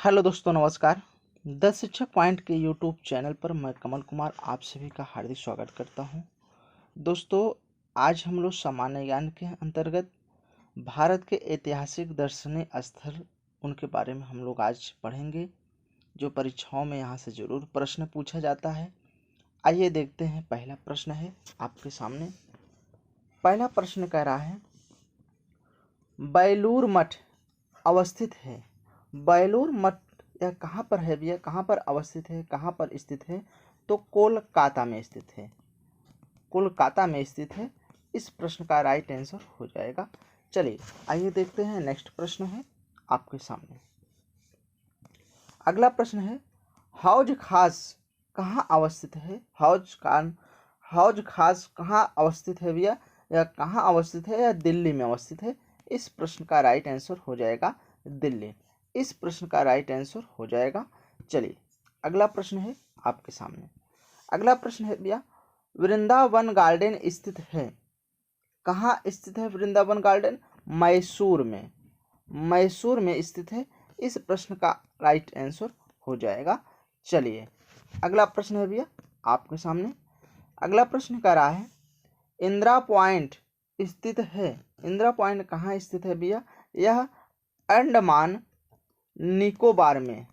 Hello दोस्तों, नमस्कार। The शिक्षक पॉइंट के यूट्यूब चैनल पर मैं कमल कुमार आप सभी का हार्दिक स्वागत करता हूं। दोस्तों, आज हम लोग सामान्य ज्ञान के अंतर्गत भारत के ऐतिहासिक दर्शनीय स्थल उनके बारे में हम लोग आज पढ़ेंगे, जो परीक्षाओं में यहाँ से ज़रूर प्रश्न पूछा जाता है। आइए देखते हैं। पहला प्रश्न है आपके सामने। पहला प्रश्न कह रहा है, बेलूर मठ अवस्थित है। बेलूर मठ यह कहाँ पर है भैया? कहाँ पर अवस्थित है, कहाँ पर स्थित है? तो कोलकाता में स्थित है। कोलकाता में स्थित है। इस प्रश्न का राइट आंसर हो जाएगा। चलिए आइए देखते हैं। नेक्स्ट प्रश्न है आपके सामने। अगला प्रश्न है, हौज खास कहाँ अवस्थित है? हौज खास कहाँ अवस्थित है भैया? यह कहाँ अवस्थित है? यह दिल्ली में अवस्थित है। इस प्रश्न का राइट आंसर हो जाएगा दिल्ली। इस प्रश्न का राइट आंसर हो जाएगा। चलिए अगला प्रश्न है आपके सामने। अगला प्रश्न है भैया, वृंदावन गार्डन स्थित है। कहाँ स्थित है वृंदावन गार्डन? मैसूर में। मैसूर में स्थित है। इस प्रश्न का राइट आंसर हो जाएगा। चलिए अगला प्रश्न है भैया आपके सामने। अगला प्रश्न कह रहा है, इंदिरा पॉइंट स्थित है। इंदिरा पॉइंट कहाँ स्थित है भैया? यह अंडमान निकोबार में,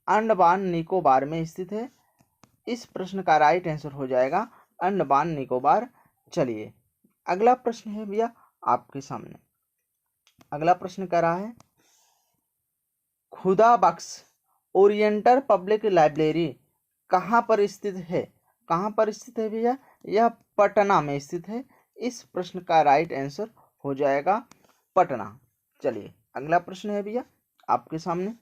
अंडमान निकोबार में स्थित है। इस प्रश्न का राइट आंसर हो जाएगा अंडमान निकोबार। चलिए अगला प्रश्न है भैया आपके सामने। अगला प्रश्न कह रहा है, खुदा बख्श ओरिएंटल पब्लिक लाइब्रेरी कहाँ पर स्थित है? कहाँ पर स्थित है भैया? यह पटना में स्थित है। इस प्रश्न का राइट आंसर हो जाएगा पटना। चलिए अगला प्रश्न है भैया आपके सामने।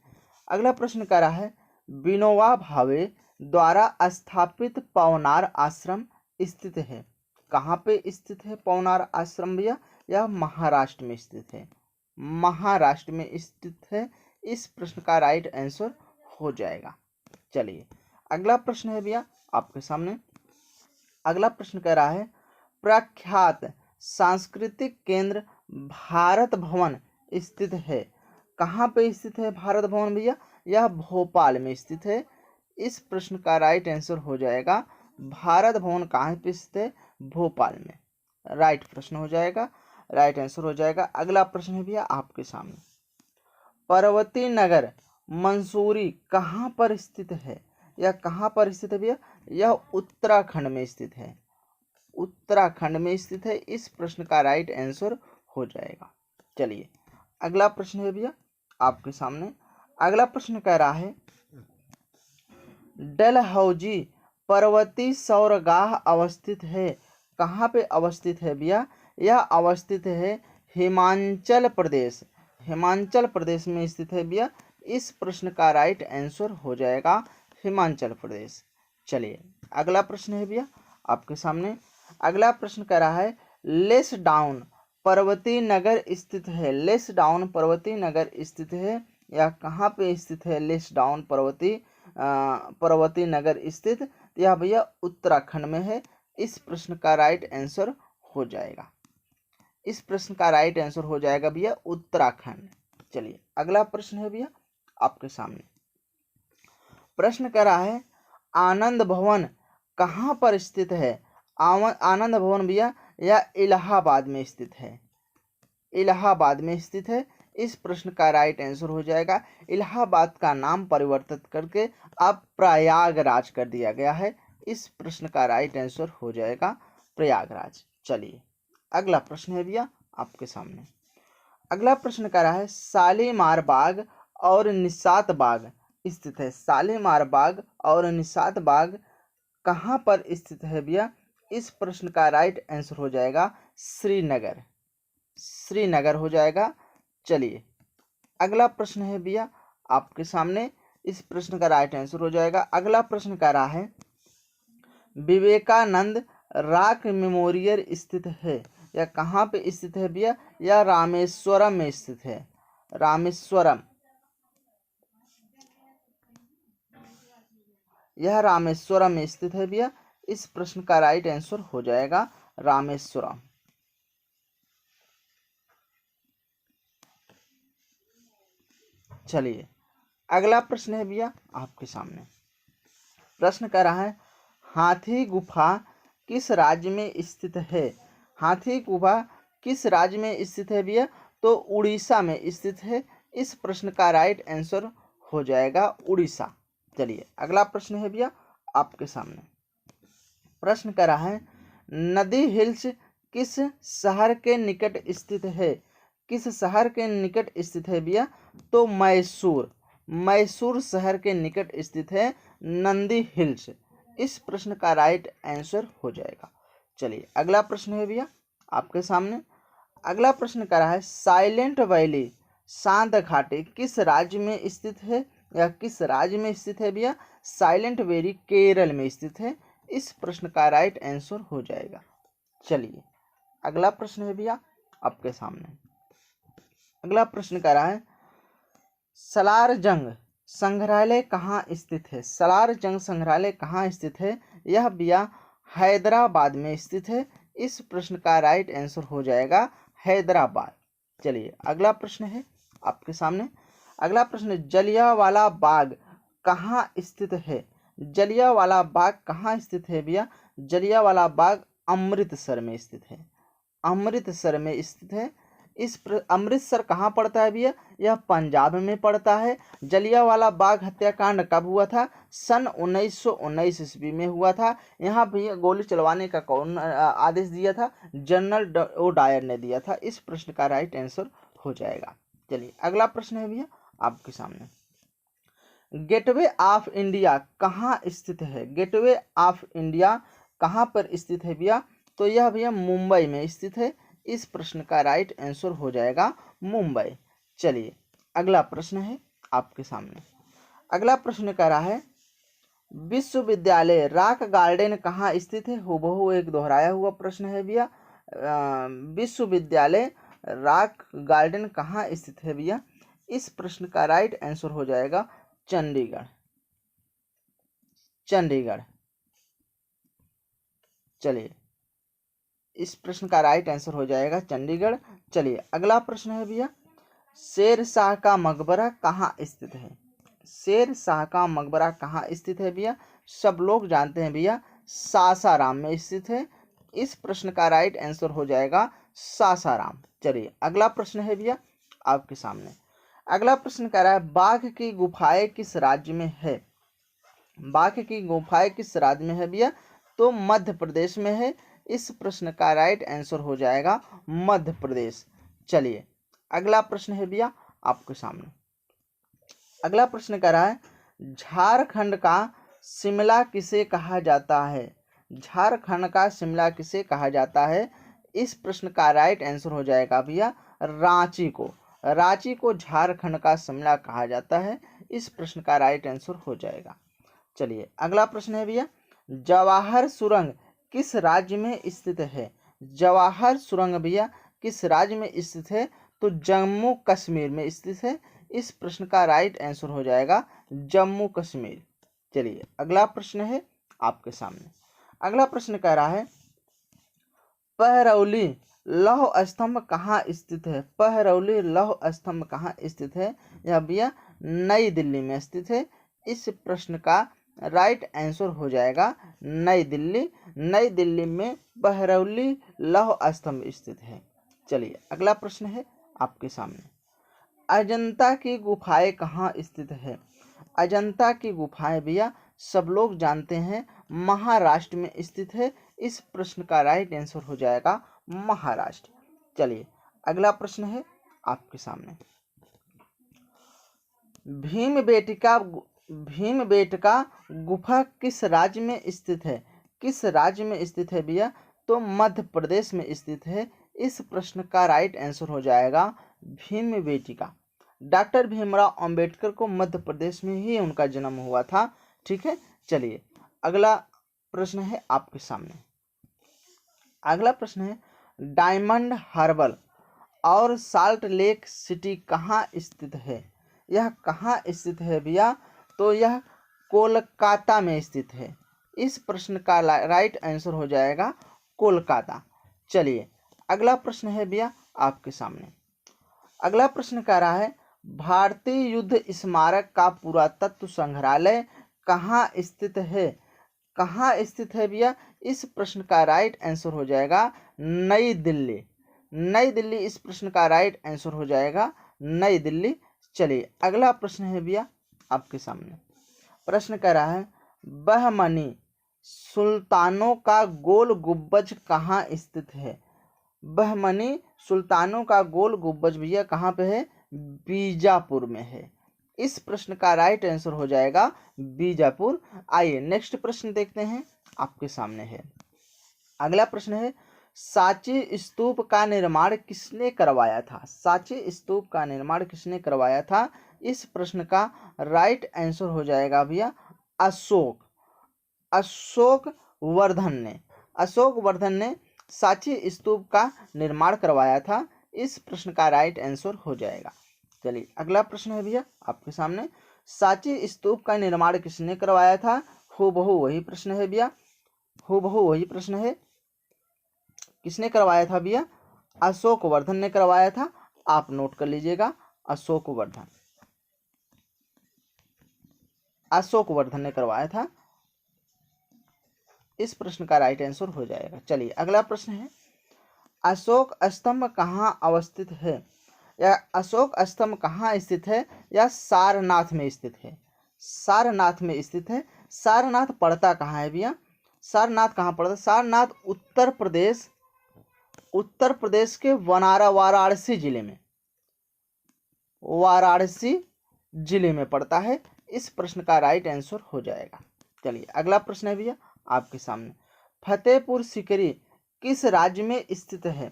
अगला प्रश्न कह रहा है, विनोबा भावे द्वारा स्थापित पवनार आश्रम स्थित है। कहाँ पे स्थित है पवनार आश्रम भैया? यह महाराष्ट्र में स्थित है। महाराष्ट्र में स्थित है। इस प्रश्न का राइट आंसर हो जाएगा। चलिए अगला प्रश्न है भैया आपके सामने। अगला प्रश्न कह रहा है, प्रख्यात सांस्कृतिक केंद्र भारत भवन स्थित है। कहाँ पे स्थित है भारत भवन भैया? यह भोपाल में स्थित है। इस प्रश्न का राइट आंसर हो जाएगा, भारत भवन कहाँ पे स्थित है? भोपाल में। राइट प्रश्न हो जाएगा, राइट आंसर हो जाएगा। अगला प्रश्न है भैया आपके सामने। पर्वती नगर मंसूरी कहाँ पर स्थित है? यह कहाँ पर स्थित है भैया? यह उत्तराखंड में स्थित है। उत्तराखंड में स्थित है। इस प्रश्न का राइट आंसर हो जाएगा। चलिए अगला प्रश्न है भैया आपके सामने। अगला प्रश्न कह रहा है, डलहौजी पर्वतीय सौरगाह अवस्थित है। कहाँ पे अवस्थित है भैया? यह अवस्थित है हिमाचल प्रदेश। हिमाचल प्रदेश में स्थित है भैया। इस प्रश्न का राइट आंसर हो जाएगा हिमाचल प्रदेश। चलिए अगला प्रश्न है भैया आपके सामने। अगला प्रश्न कह रहा है, लेस डाउन पर्वतीय नगर स्थित है। लेस डाउन पर्वतीय नगर स्थित है। यह कहाँ पे स्थित है? लेस डाउन पर्वतीय नगर स्थित, यह भैया उत्तराखंड में है। इस प्रश्न का राइट आंसर हो जाएगा। इस प्रश्न का राइट आंसर हो जाएगा भैया उत्तराखंड। चलिए अगला प्रश्न है भैया आपके सामने। प्रश्न कह रहा है, आनंद भवन कहाँ पर स्थित है? आनंद भवन भैया यह इलाहाबाद में स्थित है। इलाहाबाद में स्थित है। इस प्रश्न का राइट आंसर हो जाएगा, इलाहाबाद का नाम परिवर्तित करके अब प्रयागराज कर दिया गया है। इस प्रश्न का राइट आंसर हो जाएगा प्रयागराज। चलिए अगला प्रश्न है भैया आपके सामने। अगला प्रश्न कह रहा है, शालीमार बाग और निशात बाग स्थित है। शालीमार बाग और निशात बाग कहाँ पर स्थित है भैया? इस प्रश्न का राइट आंसर हो जाएगा श्रीनगर। श्रीनगर हो जाएगा। चलिए अगला प्रश्न है भैया आपके सामने। इस प्रश्न का राइट आंसर हो जाएगा। अगला प्रश्न कह रहा है, विवेकानंद रॉक मेमोरियल स्थित है। यह कहाँ पे स्थित है भैया? यह रामेश्वरम में स्थित है। रामेश्वरम, यह रामेश्वरम में स्थित है भैया। इस प्रश्न का राइट आंसर हो जाएगा रामेश्वरम। चलिए अगला प्रश्न है भैया आपके सामने। प्रश्न कर रहा है हाथी गुफा किस राज्य में स्थित है? हाथी गुफा किस राज्य में स्थित है भैया? तो उड़ीसा में स्थित है। इस प्रश्न का राइट आंसर हो जाएगा उड़ीसा। चलिए अगला प्रश्न है भैया आपके सामने। प्रश्न कर रहा है नदी हिल्स किस शहर के निकट स्थित है? किस शहर के निकट स्थित है भैया? तो मैसूर, मैसूर शहर के निकट स्थित है नंदी हिल्स। इस प्रश्न का राइट आंसर हो जाएगा। चलिए अगला प्रश्न है भैया आपके सामने। अगला प्रश्न कर रहा है साइलेंट वैली शांत घाटी किस राज्य में स्थित है या किस राज्य में स्थित है भैया? साइलेंट वैली केरल में स्थित है। इस प्रश्न का राइट आंसर हो जाएगा। चलिए अगला प्रश्न है भैया आपके सामने। अगला प्रश्न कर रहा है सलार जंग संग्रहालय कहाँ स्थित है? सलार जंग संग्रहालय कहाँ स्थित है? यह भैया हैदराबाद में स्थित है। इस प्रश्न का राइट आंसर हो जाएगा हैदराबाद। चलिए अगला प्रश्न है आपके सामने। अगला प्रश्न जलियांवाला बाग कहाँ स्थित है? जलियांवाला बाग कहाँ स्थित है भैया? जलियांवाला बाग अमृतसर में स्थित है। अमृतसर में स्थित है। अमृतसर कहाँ पड़ता है भैया? यह पंजाब में पड़ता है। जलियांवाला बाग हत्याकांड कब हुआ था? सन 1919 ईस्वी में हुआ था। यहाँ भैया गोली चलवाने का कौन आदेश दिया था? जनरल ओ डायर ने दिया था। इस प्रश्न का राइट आंसर हो जाएगा। चलिए अगला प्रश्न है भैया आपके सामने। गेटवे ऑफ इंडिया कहाँ स्थित है? गेटवे ऑफ इंडिया कहाँ पर स्थित है भैया? तो यह भैया मुंबई में स्थित है। इस प्रश्न का राइट आंसर हो जाएगा मुंबई। चलिए अगला प्रश्न है आपके सामने। अगला प्रश्न कह रहा है विश्वविद्यालय रॉक गार्डन कहाँ स्थित है? हूबहू एक दोहराया हुआ प्रश्न है भैया। विश्वविद्यालय रॉक गार्डन कहाँ स्थित है भैया? इस प्रश्न का राइट आंसर हो जाएगा चंडीगढ़। चंडीगढ़। चलिए इस प्रश्न का राइट आंसर हो जाएगा चंडीगढ़। चलिए अगला प्रश्न है भैया शेर शाह का मकबरा कहाँ स्थित है? शेर शाह का मकबरा कहाँ स्थित है भैया? सब लोग जानते हैं भैया सासाराम में स्थित है। इस प्रश्न का राइट आंसर हो जाएगा सासाराम। चलिए अगला प्रश्न है भैया आपके सामने। अगला प्रश्न कह रहा है बाघ की गुफाएं किस राज्य में है? बाघ की गुफाएं किस राज्य में है भैया? तो मध्य प्रदेश में है। इस प्रश्न का राइट आंसर हो जाएगा मध्य प्रदेश। चलिए अगला प्रश्न है भैया आपके सामने। अगला प्रश्न कह रहा है झारखंड का शिमला किसे कहा जाता है? झारखंड का शिमला किसे कहा जाता है? इस प्रश्न का राइट आंसर हो जाएगा भैया रांची को। रांची को झारखंड का शिमला कहा जाता है। इस प्रश्न का राइट आंसर हो जाएगा। चलिए अगला प्रश्न है भैया जवाहर सुरंग किस राज्य में स्थित है? जवाहर सुरंग भैया किस राज्य में स्थित है? तो जम्मू कश्मीर में स्थित है। इस प्रश्न का राइट आंसर हो जाएगा जम्मू कश्मीर। चलिए अगला प्रश्न है आपके सामने। अगला प्रश्न कह रहा है पहरौली लौह स्तंभ कहाँ स्थित है? पहरौली लौह स्तंभ कहाँ स्थित है? यह भैया नई दिल्ली में स्थित है। इस प्रश्न का राइट आंसर हो जाएगा नई दिल्ली। नई दिल्ली में बहरौली लौह स्तंभ स्थित है। चलिए अगला प्रश्न है आपके सामने। अजंता की गुफाएं कहाँ स्थित है? अजंता की गुफाएं भैया सब लोग जानते हैं महाराष्ट्र में स्थित है। इस प्रश्न का राइट आंसर हो जाएगा महाराष्ट्र। चलिए अगला प्रश्न है आपके सामने। भीमबेटका गुफा किस राज्य में स्थित है? किस राज्य में स्थित है भैया? तो मध्य प्रदेश में स्थित है। इस प्रश्न का राइट आंसर हो जाएगा भीमबेटका। डॉक्टर भीमराव अंबेडकर को मध्य प्रदेश में ही उनका जन्म हुआ था। ठीक है। चलिए अगला प्रश्न है आपके सामने। अगला प्रश्न है डायमंड हार्बर और साल्ट लेक सिटी कहाँ स्थित है? यह कहाँ स्थित है भैया? तो यह कोलकाता में स्थित है। इस प्रश्न का राइट आंसर हो जाएगा कोलकाता। चलिए अगला प्रश्न है भैया आपके सामने। अगला प्रश्न कह रहा है भारतीय युद्ध स्मारक का पुरातत्व संग्रहालय कहाँ स्थित है? कहाँ स्थित है भैया? इस प्रश्न का राइट आंसर हो जाएगा नई दिल्ली। नई दिल्ली इस प्रश्न का राइट आंसर हो जाएगा नई दिल्ली। चलिए अगला प्रश्न है भैया आपके सामने। प्रश्न कह रहा है बहमनी सुल्तानों का गोल गुब्बज कहाँ स्थित है? बहमनी सुल्तानों का गोल गुब्बज भैया कहाँ पे है? बीजापुर में है। इस प्रश्न का राइट आंसर हो जाएगा बीजापुर। आइए नेक्स्ट प्रश्न देखते हैं आपके सामने है। अगला प्रश्न है सांची स्तूप का निर्माण किसने करवाया था? सांची स्तूप का निर्माण किसने करवाया था? इस प्रश्न का राइट आंसर हो जाएगा भैया अशोक। अशोक वर्धन ने। अशोक वर्धन ने सांची स्तूप का निर्माण करवाया था। इस प्रश्न का राइट आंसर हो जाएगा। चलिए अगला प्रश्न है भैया आपके सामने। सांची स्तूप का निर्माण किसने करवाया था? हूबहू वही प्रश्न है भैया, हूबहू वही प्रश्न है। किसने करवाया था भैया? अशोक वर्धन ने करवाया था। आप नोट कर लीजिएगा अशोक वर्धन, अशोक वर्धन ने करवाया था। इस प्रश्न का राइट आंसर हो जाएगा। चलिए अगला प्रश्न है अशोक स्तंभ कहाँ अवस्थित है? या अशोक स्तंभ कहाँ स्थित है? या सारनाथ में स्थित है? सारनाथ में स्थित है। सारनाथ पड़ता कहाँ है भैया? सारनाथ कहाँ पड़ता? सारनाथ उत्तर प्रदेश, उत्तर प्रदेश के वाराणसी जिले में, वाराणसी जिले में पड़ता है। इस प्रश्न का राइट आंसर हो जाएगा। चलिए अगला प्रश्न है भैया आपके सामने। फतेहपुर सीकरी किस राज्य में स्थित है?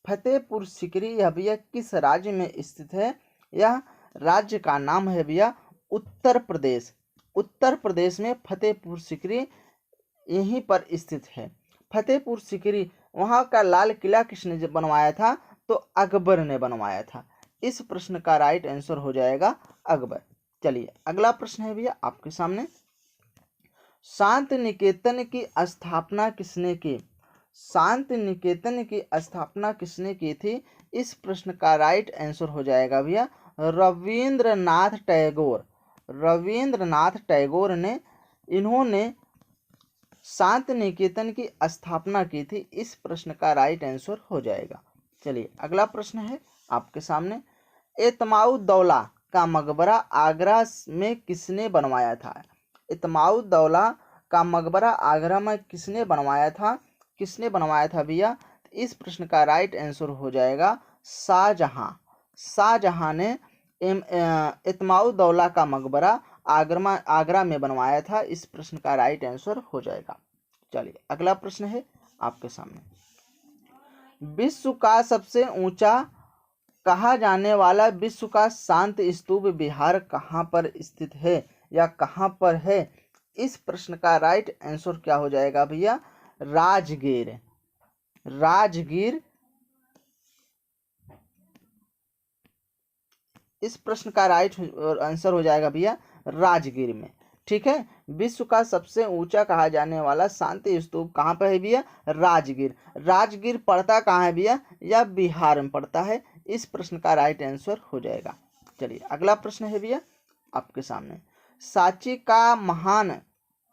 फतेहपुर सीकरी यह भैया किस राज्य में स्थित है? यह राज्य का नाम है भैया उत्तर प्रदेश। उत्तर प्रदेश में फतेहपुर सीकरी यहीं पर स्थित है। फतेहपुर सीकरी वहाँ का लाल किला किसने बनवाया था? तो अकबर ने बनवाया था। इस प्रश्न का राइट आंसर हो जाएगा अकबर। चलिए अगला प्रश्न है भैया आपके सामने। शांति निकेतन की स्थापना किसने की? शांति निकेतन की स्थापना किसने की थी? इस प्रश्न का राइट आंसर हो जाएगा भैया रविंद्रनाथ टैगोर। रविंद्रनाथ टैगोर ने, इन्होंने शांति निकेतन की स्थापना की थी। इस प्रश्न का राइट आंसर हो जाएगा। चलिए अगला प्रश्न है आपके सामने। एतमाउद्दौला का मकबरा आगरा में किसने बनवाया था? एतमाउद्दौला का मकबरा आगरा में किसने बनवाया था? किसने बनवाया था भैया? इस प्रश्न का राइट आंसर हो जाएगा शाहजहां। शाहजहां ने एतमाउद्दौला का मकबरा आगरा में बनवाया था। इस प्रश्न का राइट आंसर हो जाएगा। चलिए अगला प्रश्न है आपके सामने। विश्व का सबसे ऊंचा कहा जाने वाला विश्व का शांत स्तूप बिहार कहाँ पर स्थित है या कहाँ पर है? इस प्रश्न का राइट आंसर क्या हो जाएगा भैया? राजगीर। राजगीर इस प्रश्न का राइट आंसर हो जाएगा भैया राजगीर में। ठीक है, विश्व का सबसे ऊंचा कहा जाने वाला शांति स्तूप कहाँ पर है भैया? राजगीर। राजगीर पड़ता कहाँ है भैया? या बिहार में पड़ता है। इस प्रश्न का राइट आंसर हो जाएगा। चलिए अगला प्रश्न है भैया आपके सामने। सांची का महान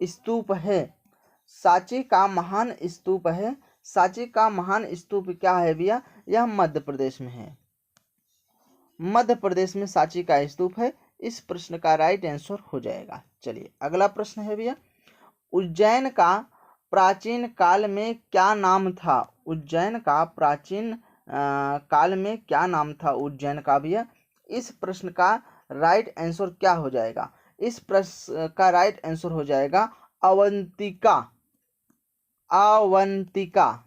स्तूप है। सांची का महान स्तूप है। सांची का महान स्तूप क्या है भैया? यह मध्य प्रदेश में है। मध्य प्रदेश में सांची का स्तूप है। इस प्रश्न का राइट आंसर हो जाएगा। चलिए अगला प्रश्न है भैया। उज्जैन का प्राचीन काल में क्या नाम था? उज्जैन का प्राचीन काल में क्या नाम था उज्जैन का भैया? इस प्रश्न का राइट आंसर क्या हो जाएगा? इस प्रश्न का राइट आंसर हो जाएगा अवंतिका। अवंतिका।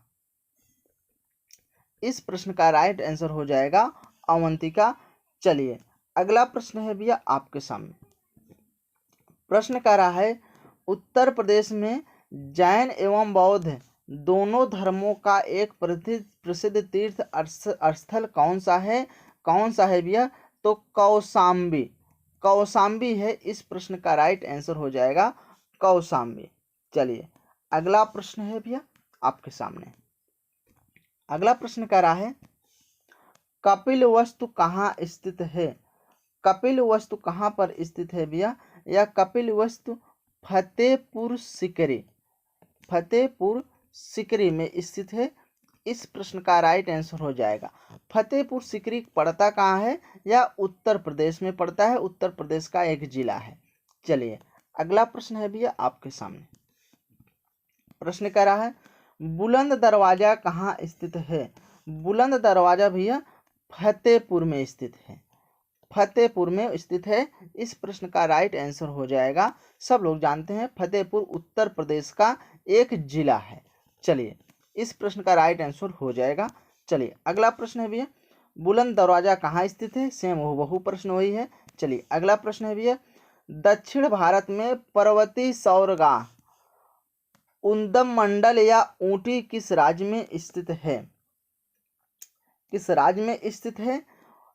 इस प्रश्न का राइट आंसर हो जाएगा अवंतिका। चलिए अगला प्रश्न है भैया आपके सामने। प्रश्न कह रहा है उत्तर प्रदेश में जैन एवं बौद्ध दोनों धर्मों का एक प्रसिद्ध तीर्थ स्थल कौन सा है? कौन सा है भैया? तो कौशाम्बी। कौशाम्बी है। इस प्रश्न का राइट आंसर हो जाएगा कौशाम्बी। चलिए अगला प्रश्न है भैया आपके सामने। अगला प्रश्न कह रहा है कपिलवस्तु कहाँ स्थित है? कपिल वस्तु कहाँ पर स्थित है भैया? यह कपिल वस्तु फतेहपुर सीकरी, फतेहपुर सीकरी में स्थित है। इस प्रश्न का राइट आंसर हो जाएगा। फतेहपुर सीकरी पड़ता कहाँ है? यह उत्तर प्रदेश में पड़ता है, उत्तर प्रदेश का एक जिला है। चलिए अगला प्रश्न है भैया आपके सामने। प्रश्न कह रहा है बुलंद दरवाजा कहाँ स्थित है? बुलंद दरवाजा भैया फतेहपुर में स्थित है, फतेहपुर में स्थित है। इस प्रश्न का राइट आंसर हो जाएगा। सब लोग जानते हैं फतेहपुर उत्तर प्रदेश का एक जिला है। चलिए इस प्रश्न का राइट आंसर हो जाएगा। चलिए अगला प्रश्न है भैया बुलंद दरवाजा कहाँ स्थित है? सेम बहु प्रश्न वही है। चलिए अगला प्रश्न है भैया दक्षिण भारत में पर्वतीय सौरगाह उद्गम मंडल या ऊटी किस राज्य में स्थित है? किस राज्य में स्थित है?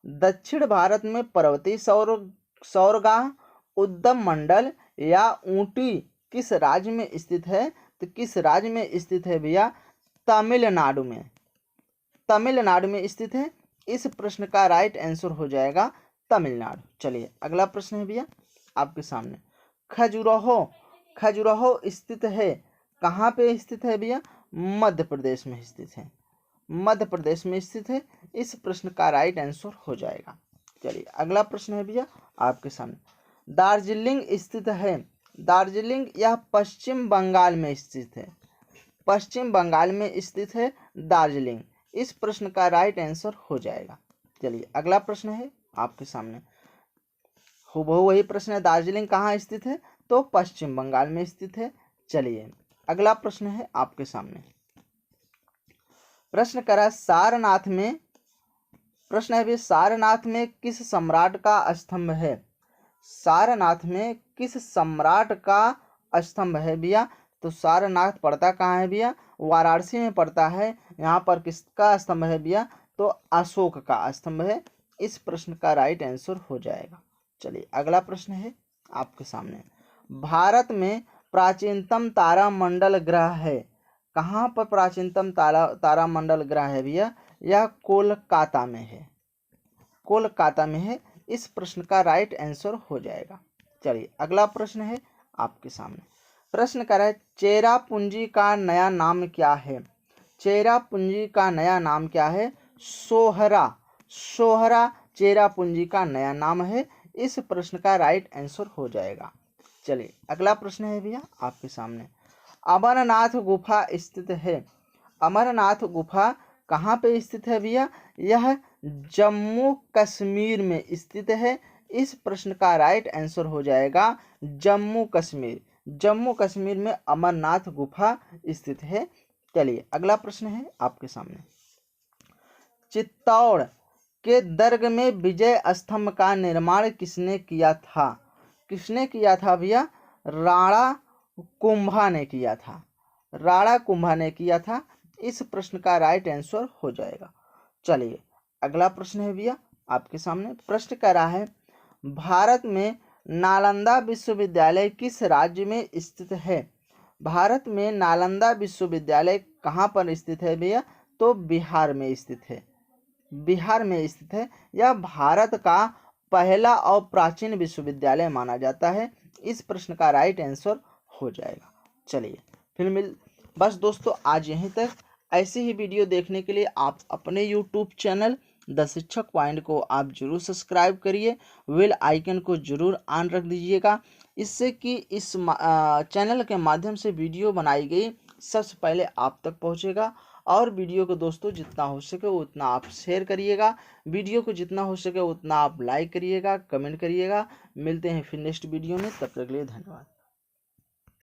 दक्षिण भारत में पर्वतीय सौरगाह उद्गम मंडल या ऊटी किस राज्य में स्थित है? तो किस राज्य में स्थित है भैया? तमिलनाडु में, तमिलनाडु में स्थित है। इस प्रश्न का राइट आंसर हो जाएगा तमिलनाडु। चलिए अगला प्रश्न है भैया आपके सामने खजुराहो, खजुराहो स्थित है कहाँ पे स्थित है भैया? मध्य प्रदेश में स्थित है, मध्य प्रदेश में स्थित है। इस प्रश्न का राइट आंसर हो जाएगा। चलिए अगला प्रश्न है भैया आपके सामने दार्जिलिंग स्थित है। दार्जिलिंग यह पश्चिम बंगाल में स्थित है, पश्चिम बंगाल में स्थित है दार्जिलिंग। इस प्रश्न का राइट आंसर हो जाएगा। चलिए अगला प्रश्न है आपके सामने हूबहू वही प्रश्न है दार्जिलिंग कहाँ स्थित है? तो पश्चिम बंगाल में स्थित है। चलिए अगला प्रश्न है आपके सामने। प्रश्न करा सारनाथ में, प्रश्न है भी सारनाथ में किस सम्राट का स्तंभ है? सारनाथ में किस सम्राट का स्तंभ है भैया? तो सारनाथ पड़ता कहाँ है भैया? वाराणसी में पड़ता है। यहाँ पर किसका स्तंभ है भैया? तो अशोक का स्तंभ है। इस प्रश्न का राइट आंसर हो जाएगा। चलिए अगला प्रश्न है आपके सामने भारत में प्राचीनतम तारामंडल ग्रह है। कहाँ पर प्राचीनतम तारामंडल ग्रह है भैया? यह कोलकाता में है, कोलकाता में है। इस प्रश्न का राइट आंसर हो जाएगा। चलिए अगला प्रश्न है आपके सामने। प्रश्न कर रहा है चेरापूंजी का नया नाम क्या है? चेरापूंजी का नया नाम क्या है? सोहरा, सोहरा चेरापूंजी का नया नाम है। इस प्रश्न का राइट आंसर हो जाएगा। चलिए अगला प्रश्न है भैया आपके सामने अमरनाथ गुफा स्थित है। अमरनाथ गुफा कहाँ पे स्थित है भैया? यह जम्मू कश्मीर में स्थित है। इस प्रश्न का राइट आंसर हो जाएगा जम्मू कश्मीर। जम्मू कश्मीर में अमरनाथ गुफा स्थित है। चलिए अगला प्रश्न है आपके सामने चित्तौड़ के दुर्ग में विजय स्तंभ का निर्माण किसने किया था? किसने किया था भैया? राणा कुंभा ने किया था, राणा कुंभा ने किया था। इस प्रश्न का राइट आंसर हो जाएगा। चलिए अगला प्रश्न है भैया आपके सामने। प्रश्न कर रहा है भारत में नालंदा विश्वविद्यालय किस राज्य में स्थित है? भारत में नालंदा विश्वविद्यालय कहाँ पर स्थित है भैया? तो बिहार में स्थित है, बिहार में स्थित है। यह भारत का पहला और प्राचीन विश्वविद्यालय माना जाता है। इस प्रश्न का राइट आंसर हो जाएगा। चलिए फिर बस दोस्तों आज यहीं तक। ऐसे ही वीडियो देखने के लिए आप अपने YouTube चैनल द शिक्षक पॉइंट को आप जरूर सब्सक्राइब करिए, बेल आइकन को जरूर ऑन रख दीजिएगा, इससे कि इस चैनल के माध्यम से वीडियो बनाई गई सबसे पहले आप तक पहुंचेगा। और वीडियो को दोस्तों जितना हो सके उतना आप शेयर करिएगा, वीडियो को जितना हो सके उतना आप लाइक करिएगा, कमेंट करिएगा। मिलते हैं फिर नेक्स्ट वीडियो में, तब तक के लिए धन्यवाद।